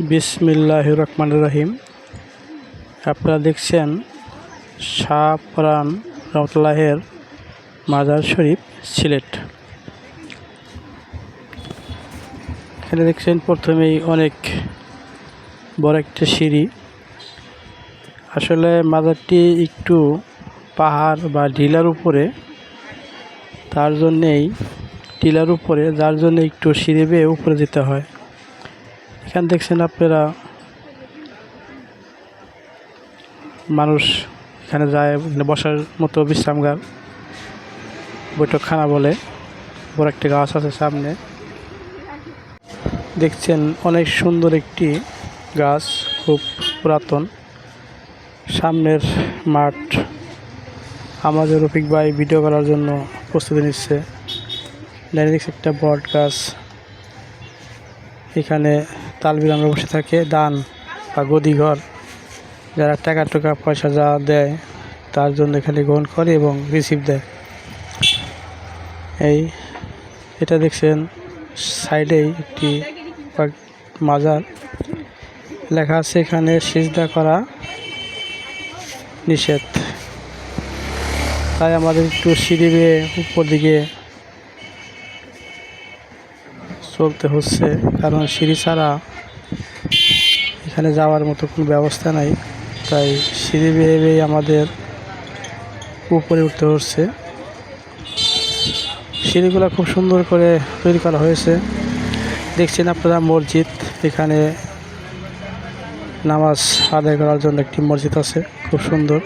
বিসমিল্লাহির রহমানির রহিম। আপনারা দেখছেন শাহ পরাণ রহমতুল্লাহের মাজার শরীফ সিলেট। এখানে দেখছেন প্রথমেই অনেক বড় একটা সিঁড়ি। আসলে মাজারটি একটু পাহাড় বা টিলার উপরে, যার জন্য একটু সিঁড়ি বেয়ে উপরে যেতে হয়। এখানে দেখছেন আপনারা মানুষ এখানে যায়, বসার মতো বিশ্রামগার, বৈঠকখানা বলে। বড় একটা গাছ আছে সামনে, দেখছেন অনেক সুন্দর একটি গাছ, খুব পুরাতন। সামনের মাঠ, আমাদের রফিক ভাই ভিডিও করার জন্য প্রস্তুতি নিচ্ছে। দেখছি একটা বট গাছ, এখানে তালবির আমরা বসে থাকে। দান বা গদিঘর, যারা টাকা পয়সা যা দেয় তার জন্য এখানে গ্রহণ করে এবং রিসিভ দেয়। এটা দেখছেন সাইডেই একটি মাজার, লেখা আছে এখানে সিজদা করা নিষেধ। তাই আমাদের একটু সিঁড়ি বেয়ে উপর দিকে চলতে হচ্ছে, কারণ সিঁড়ি ছাড়া এখানে যাওয়ার মতো কোনো ব্যবস্থা নাই। তাই সিঁড়ি বেয়ে বেয়ে আমাদের উপরে উঠতে হচ্ছে। সিঁড়িগুলো খুব সুন্দর করে তৈরি করা হয়েছে। দেখছেন আপনারা মসজিদ, এখানে নামাজ আদায় করার জন্য একটি মসজিদ আছে, খুব সুন্দর।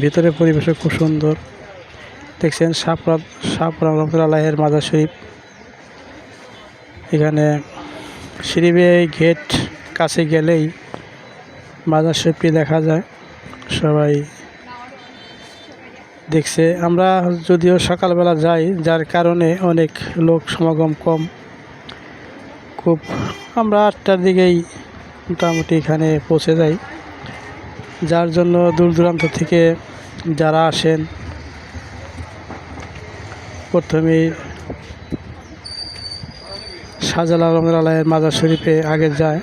ভিতরে পরিবেশও খুব সুন্দর। দেখছেন শাহ পরাণ রহমতুল্লাহের মাজার শরীফ। এখানে সিঁড়ি বেয়ে গেট কাছে গেলেই মাজার শরীফটি দেখা যায়। সবাই দেখছে। আমরা যদিও সকালবেলা যাই, যার কারণে অনেক লোক সমাগম কম। আমরা 8টার দিকেই মোটামুটি এখানে পৌঁছে যাই, যার জন্য দূর দূরান্ত থেকে যারা আসেন প্রথমেই শাহজালাল রহমতুল্লাহের মাজার শরীফে আগে যায়।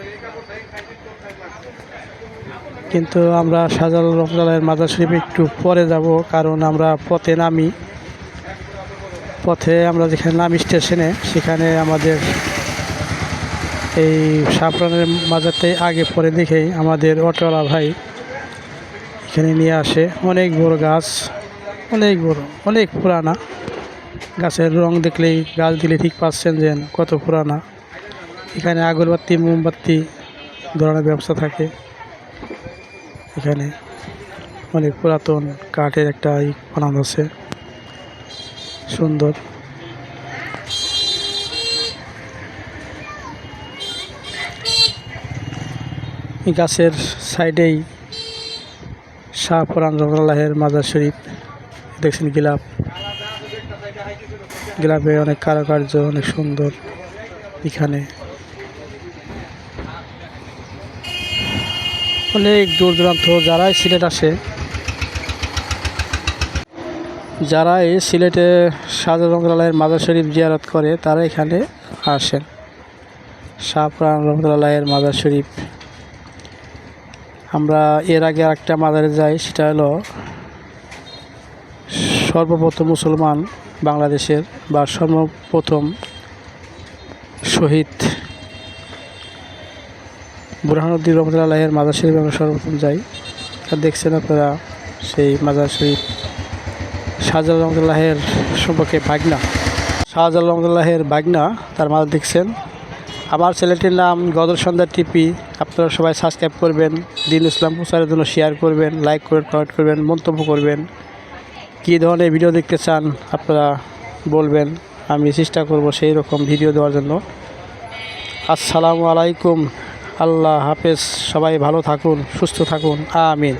কিন্তু আমরা শাহজালাল রহমতুল্লাহের মাজার শরীফে একটু পরে যাব, কারণ আমরা পথে নামি। আমরা যেখানে নামি স্টেশনে, সেখানে আমাদের এই শাহ পরাণের মাজারটাই আগে পরে দেখেই আমাদের অটোওয়ালা ভাই এখানে নিয়ে আসে। অনেক বড় গাছ, অনেক বড়, অনেক পুরানা। গাছের রং দেখলেই, গাছ দিলে ঠিক পাচ্ছেন যে কত পুরানা। এখানে আগরবাতি মোমবাতি ধরানোর ব্যবস্থা থাকে। এখানে অনেক পুরাতন কাঠের একটা বানানো আছে, সুন্দর। এই গাছের সাইডেই শাহ পরাণ রহমতুল্লাহের মাজার শরীফ। দেখছেন গিলাপে অনেক কারুকার্য, অনেক সুন্দর। এখানে অনেক দূর দূরান্ত যারাই সিলেট আসে, যারা এই সিলেটে শাহজালাল রহমতুল্লাহের মাজার শরীফ জিয়ারত করে, তারা এখানে আসেন। শাহ পরাণ রহমতুল্লাহের মাজার শরীফ। আমরা এর আগে আরেকটা মাজারে যাই, সেটা হলো সর্বপ্রথম মুসলমান বাংলাদেশের বা সর্বপ্রথম শহীদ বুরহানুদ্দিন রহমতুল্লাহের মাজার শরীফ আমরা সর্বপ্রথম যাই। দেখছেন আপনারা সেই মাজার শরীফ। শাহজালাল রহমতুল্লাহের সম্পর্কে শাহজালাল রহমতুল্লাহের বাগনা, তার মাজার দেখছেন। আমার চ্যানেলটির নাম গদর সন্ধ্যা টিপি। আপনারা সবাই সাবস্ক্রাইব করবেন, দিন ইসলাম প্রচারের জন্য শেয়ার করবেন, লাইক করবেন, কমেন্ট করবেন, মন্তব্য করবেন। কী ধরনের ভিডিও দেখতে চান আপনারা বলবেন, আমি চেষ্টা করব সেই রকম ভিডিও দেওয়ার জন্য। আসসালামু আলাইকুম, আল্লাহ হাফেজ। সবাই ভালো থাকুন, সুস্থ থাকুন, আমিন।